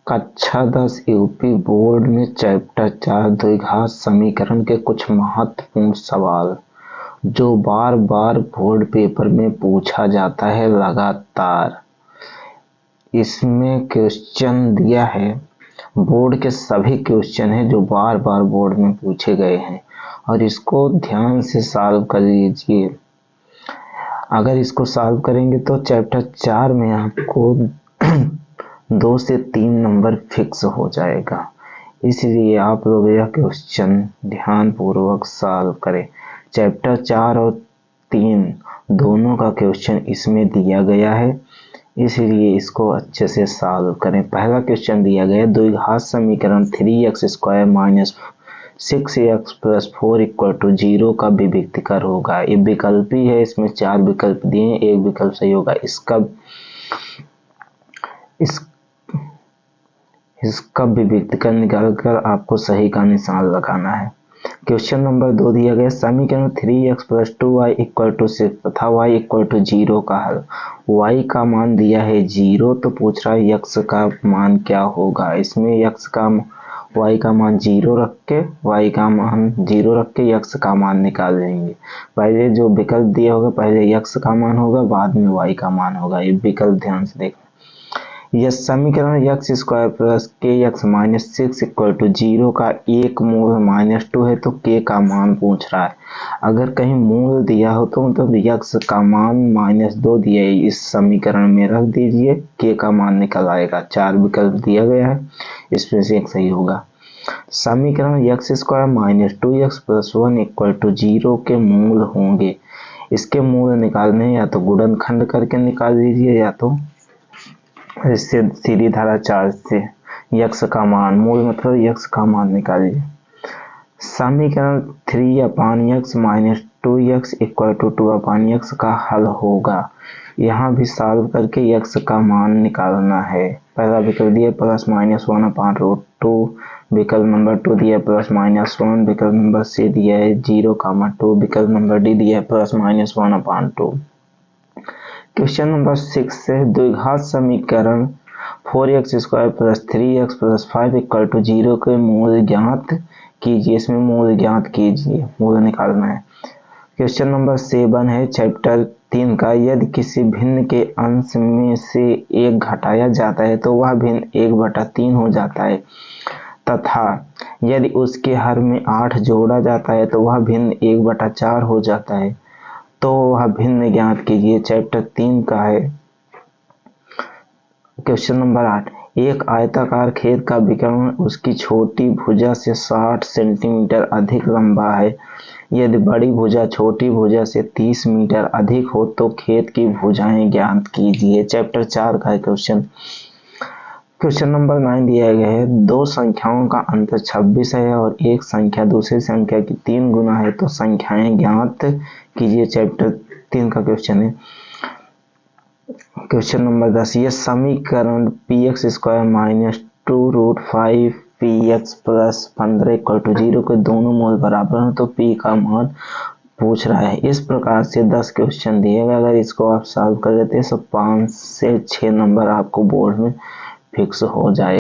कक्षा 10 UP board में chapter 4 द्विघात समीकरण के कुछ महत्वपूर्ण सवाल जो बार बार बोर्ड पेपर में पूछा जाता है लगातार। इसमें क्वेश्चन दिया है, बोर्ड के सभी क्वेश्चन है जो बार बार बोर्ड में पूछे गए हैं और इसको ध्यान से सॉल्व कर लीजिए। अगर इसको सॉल्व करेंगे तो चैप्टर 4 में आपको 2 से 3 नंबर फिक्स हो जाएगा। इसलिए आप लोग यह क्वेश्चन ध्यान पूर्वक सॉल्व करें। चैप्टर 4 और 3 दोनों का क्वेश्चन इसमें दिया गया है, इसलिए इसको अच्छे से सॉल्व करें। पहला क्वेश्चन दिया गया है, द्विघात समीकरण 3x² minus 6x plus 4 equal to 0 का विभक्त कर होगा। ये विकल्पी है, इसमें 4 विकल्प दिए हैं, एक विकल्प सही होगा। इसका विभक्त कर निकाल कर आपको सही का निशान लगाना है। क्वेश्चन नंबर 2 दिया गया, समीकरण 3x plus 2y equal to 6 तथा y इक्वल टू 0 का हल। y का मान दिया है 0, तो पूछ रहा है x का मान क्या होगा। इसमें y का मान 0 रख के x का मान निकाल लेंगे। पहले जो विकल्प दिया होगा, पहले x का मान होगा, बाद में y का मान होगा। ये विकल्प ध्यान से देखना। यह समीकरण x² plus kx minus 6 equal to 0 का एक मूल -2 है, तो k का मान पूछ रहा है। अगर कहीं मूल दिया हो तो मतलब x का मान -2 दिया है, इस समीकरण में रख दीजिए, k का मान निकल आएगा। 4 विकल्प दिया गया है, इसमें से एक सही होगा। समीकरण x² minus 2x plus 1 equal to 0 के मूल होंगे। इसके मूल निकालने या तो गुणनखंड करके निकाल दीजिए या तो इससे सीधी धारा 4 से x का मान, मूल मतलब x का मान निकालिए। समीकरण 3/x minus 2x equal to 2/x का हल होगा। यहाँ भी सॉल्व करके x का मान निकालना है। पहला विकल्प दिया प्लस माइनस 1/√2, विकल्प नंबर 2 दिया प्लस -1, विकल्प नंबर C दिया है 0,2, विकल्प नंबर D दिया है प्लस -1/2। क्वेश्चन नंबर 6 से द्विघात समीकरण 4x² plus 3x plus 5 equal to 0 के मूल ज्ञात कीजिए। इसमें मूल ज्ञात कीजिए, मूल निकालना है। क्वेश्चन नंबर 7 है चैप्टर 3 का, यदि किसी भिन्न के अंश में से 1 घटाया जाता है तो वह भिन्न 1/3 हो जाता है, तथा यदि उसके हर में 8 जोड़ा जाता है तो वह भिन्न 1/4 हो जाता है, तो वह भिन्न ज्ञात कीजिए। चैप्टर 3 का है। क्वेश्चन नंबर 8, एक आयताकार खेत का विकर्ण उसकी छोटी भुजा से 60 सेंटीमीटर अधिक लंबा है। यदि बड़ी भुजा छोटी भुजा से 30 मीटर अधिक हो तो खेत की भुजाएं ज्ञात कीजिए। चैप्टर 4 का क्वेश्चन। क्वेश्चन नंबर 9 दिया गया है, दो संख्याओं का अंतर 26 है और एक संख्या दूसरी संख्या की 3 गुना है, तो संख्याएं ज्ञात कीजिए। चैप्टर 3 का क्वेश्चन है। क्वेश्चन नंबर 10, यह समीकरण px² minus 2√5 px plus 15 equal to 0 के दोनों मूल बराबर हैं, तो p का मान पूछ रहा है। इस प्रकार से 10 क्वेश्चन दिए गए। अगर इसको आप सॉल्व कर लेते हैं तो 5 से 6 नंबर आपको बोर्ड में फिक्स हो जाए।